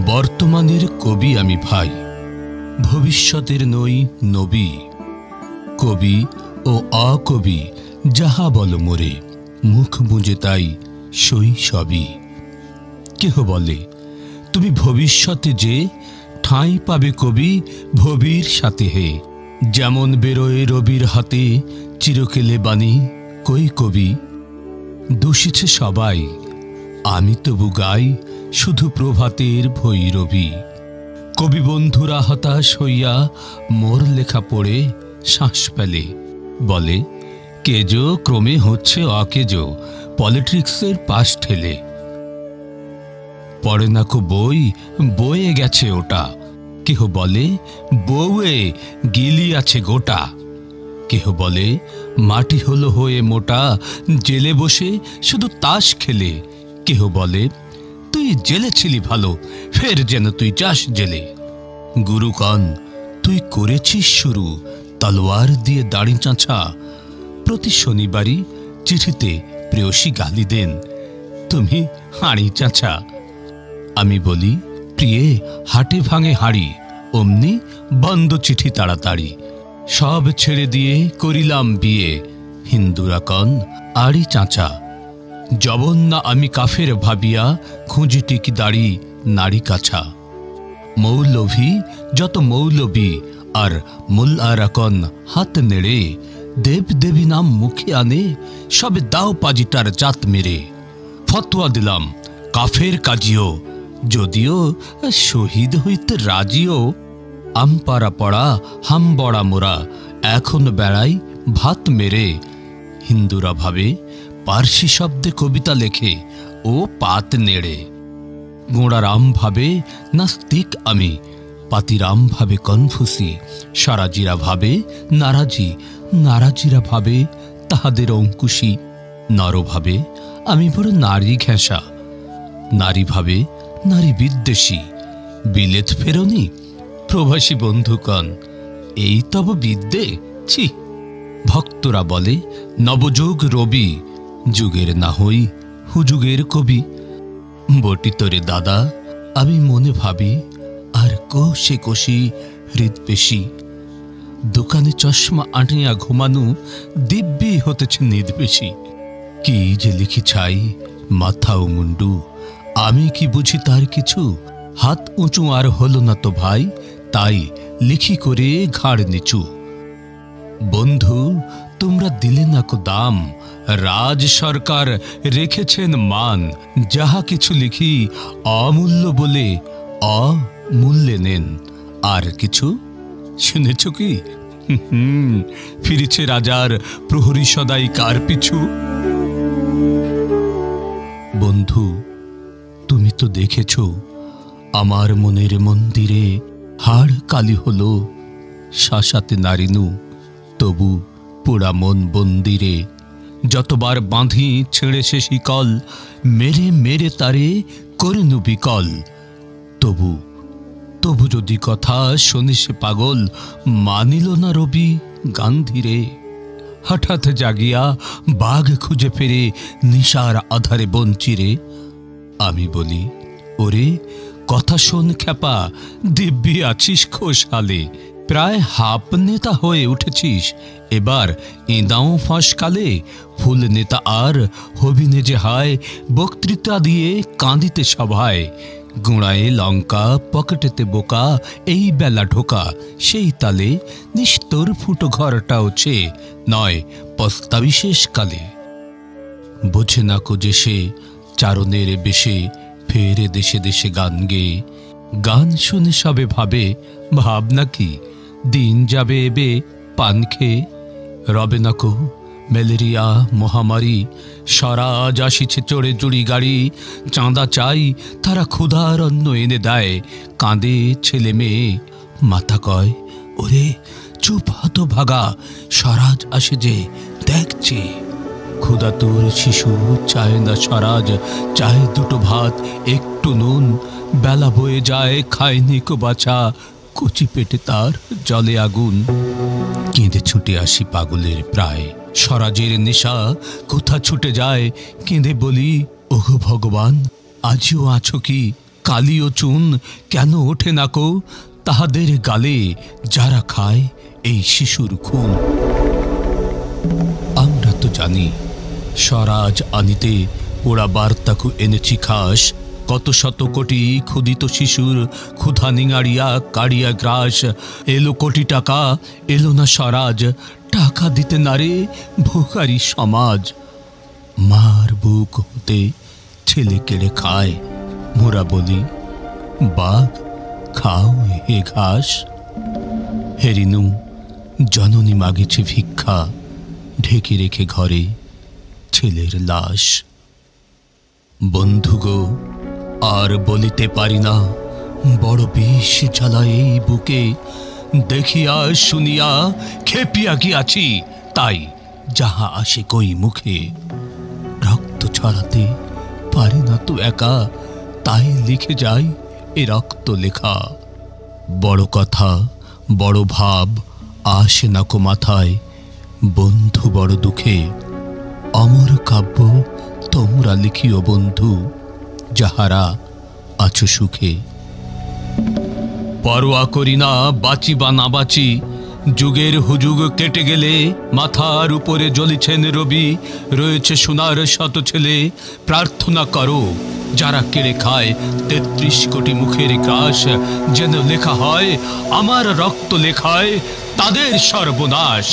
বর্তমানের কবি আমি ভাই, ভবিষ্যতের নই নবী। কবি ও অকবি যাহা বল মোরে, মুখ বুঁজে তাই সই সবই। কেহ বলে তুমি ভবিষ্যতে যে, ঠাঁই পাবে কবি ভবির সাথে হে। যেমন বেরোয় রবির হাতে চিরকেলে বাণী, কই কবি। দোষিছে সবাই, আমি তবু গাই শুধু প্রভাতের ভৈরবী। কবি বন্ধুরা হতাশ হইয়া মোর লেখা পড়ে শ্বাস ফেলে, বলে কেজো ক্রমে হচ্ছে অকেজো, পলিটিক্সের পাশ ঠেলে। পড়ে না কো বই, বয়ে গেছে ওটা। কেহ বলে বউয়ে গিলি আছে গোটা। কেহ বলে মাটি হলো হয়ে মোটা, জেলে বসে শুধু তাস খেলে। কেহ বলে তুই জেলে ছিলি ভালো, ফের যেন তুই যাস জেলে। গুরু কন তুই করেছিস শুরু, তলোয়ার দিয়ে দাড়ি চাঁচা। প্রতি শনিবারই চিঠিতে প্রেয়সী গালি দেন, তুমি হাঁড়ি চাঁচা। আমি বলি প্রিয়ে হাটে ভাঙে হাড়ি, অমনি বন্ধ চিঠি তাড়াতাড়ি। সব ছেড়ে দিয়ে করিলাম বিয়ে, হিন্দুরা কন আড়ি চাঁচা। জবন না আমি কাফের ভাবিয়া, খুঁজি টিকি দাড়ি নারী কাছা। মৌলভী যত মৌলবী আর মোল্লারা কন হাত নেড়ে, দেব দেবী নাম মুখে আনে, সবে দাও পাজিটার জাত মেরে। ফতোয়া দিলাম কাফের কাজিও, যদিও শহীদ হইতে রাজিও। আমপাড়া পড়া হাম বড়া মোরা, এখন বেড়াই ভাত মেরে। হিন্দুরা ভাবে পার্সি শব্দে কবিতা লেখে, ও পাত নেড়ে। গোঁড়ারাম ভাবে নাস্তিক আমি, পাতিরাম ভাবে কনফুসি। সারাজিরা ভাবে নারাজি, নারাজিরা ভাবে তাহাদের অঙ্কুশী। নর ভাবে আমি বড় নারী ঘেঁষা, নারী ভাবে নারী বিদ্বেষী। বিলেত ফেরনি প্রবাসী বন্ধুকণ, এই তব বিদ্যে ছি। ভক্তরা বলে নবযুগ রবি, যুগের না হই হুযুগের কবি। বটি তোরে দাদা আমি মনে ভাবি, আর কোষে কোষি হৃদপেশি। দোকানে চশমা আঁটিয়া ঘুমানু, দিব্যি হতেছে নিদবেশি। কি যে লিখি ছাই মাথা ও মুন্ডু, আমি কি বুঝি তার কিছু। হাত উঁচু আর হলো না তো ভাই, তাই লিখি করে ঘাড় নিচু। বন্ধু তোমরা দিলে না কো দাম, রাজ সরকার রেখেছেন মান। যাহা কিছু লিখি অমূল্য বলে অমূল্যে নেন। আর কিছু শুনেছ কি? ফিরেছে রাজার প্রহরী সদাই কার পিছু। বন্ধু তুমি তো দেখেছ আমার মনের মন্দিরে হাড় কালি হলো, শাসাতে নারিনু তবু পোড়া মন বন্দিরে। যতবার বাঁধি ছেড়ে সে শিকল, মেরে মেরে তারে করিনু বিকল। তবু তবু যদি কথা শোনে সে পাগল, মানিল না রবি গান্ধীরে। হঠাৎ জাগিয়া বাঘ খুঁজে ফেরে নিশার আধারে বঞ্চিরে। আমি বলি ওরে কথা শোন খ্যাপা, দিব্যি আছিস খোশহালে। প্রায় হাফ নেতা হয়ে উঠেছিস, এবার ইঁদাও ফসকালে। ফুল নেতা আর হবি নে যে হায়, বক্তৃতা দিয়ে কাঁদিতে সভায়। গোড়ায় লঙ্কা পকেটেতে বোকা, এই বেলা ঢোকা সেই তালে। নিস্তর ফুটো ঘরটাও ছে নয় পস্তাবি শেষকালে। বোঝে না কো যে সে চারণের বেশে, ফেরে দেশে দেশে গান গেয়ে। গান শুনে সবে ভাবে ভাবনা কি, দিন যাবে এবে পান খেয়ে। রবে না কো ম্যালেরিয়া মহামারী, স্বরাজ আসিছে চড়ে জুড়ি গাড়ি। চাঁদা চাই তারা ক্ষুধার অন্ন এনে দেয়, কাঁদে ছেলে মেয়ে। মাথা কয় ওরে চুপ হতভাগা, স্বরাজ আসে যে দেখছে। ক্ষুধাতুর শিশু চায় না স্বরাজ, চায় দুটো ভাত একটু নুন। বেলা বয়ে যায় খায়নি কো বাছা, কচি পেটে তার জলে আগুন। কেঁদে ছুটে আসি পাগলের প্রায়, স্বরাজের নেশা কোথা ছুটে যায়। কেঁদে বলি ওগো ভগবান, আজিও আছো কি? কালি ও চুন কেন ওঠে না কো তাহাদের গালে, যারা খায় এই শিশুর খুন? আমরা তো জানি স্বরাজ আনিতে ওরা বার্তাকু এনেছি খাস, কত শত কোটি ক্ষুদিত শিশুর ক্ষুধা নিঙাড়িয়া কাড়িয়া গ্রাস। এলো কোটি টাকা, এলো না স্বরাজ, টাকা দিতে নারে ভোকারি সমাজ। মার বুক হতে ছেলে কেড়ে খায়, মোরা বলি বাঘ খাও হে ঘাস। হেরিনু জননী মাগেছে ভিক্ষা, ঢেকে রেখে ঘরে ছেলের লাশ। বন্ধুগো আর বলিতে পারি না, বড় বিষ জ্বালায় এই বুকে। দেখিয়া শুনিয়া খেপিয়া গিয়াছি, তাই যাহা আসে কই মুখে। রক্ত ছড়াতে পারি না তো একা, তাই লিখে যাই এ রক্ত লেখা। বড় কথা বড় ভাব আসে না কো মাথায়, বন্ধু বড় দুঃখে। অমর কাব্য তোমরা লিখিও বন্ধু, যাহারা আছো সুখে। পরোয়া করি না বাঁচি বা না বাঁচি, যুগের হুজুগ কেটে গেলে মাথার উপরে জ্বলিছেন রবি। রয়েছে সোনার শত ছেলে, প্রার্থনা করো যারা কেড়ে খায় ৩৩ কোটি মুখের গ্রাস। যেন লেখা হয় আমার রক্ত লেখায় তাদের সর্বনাশ।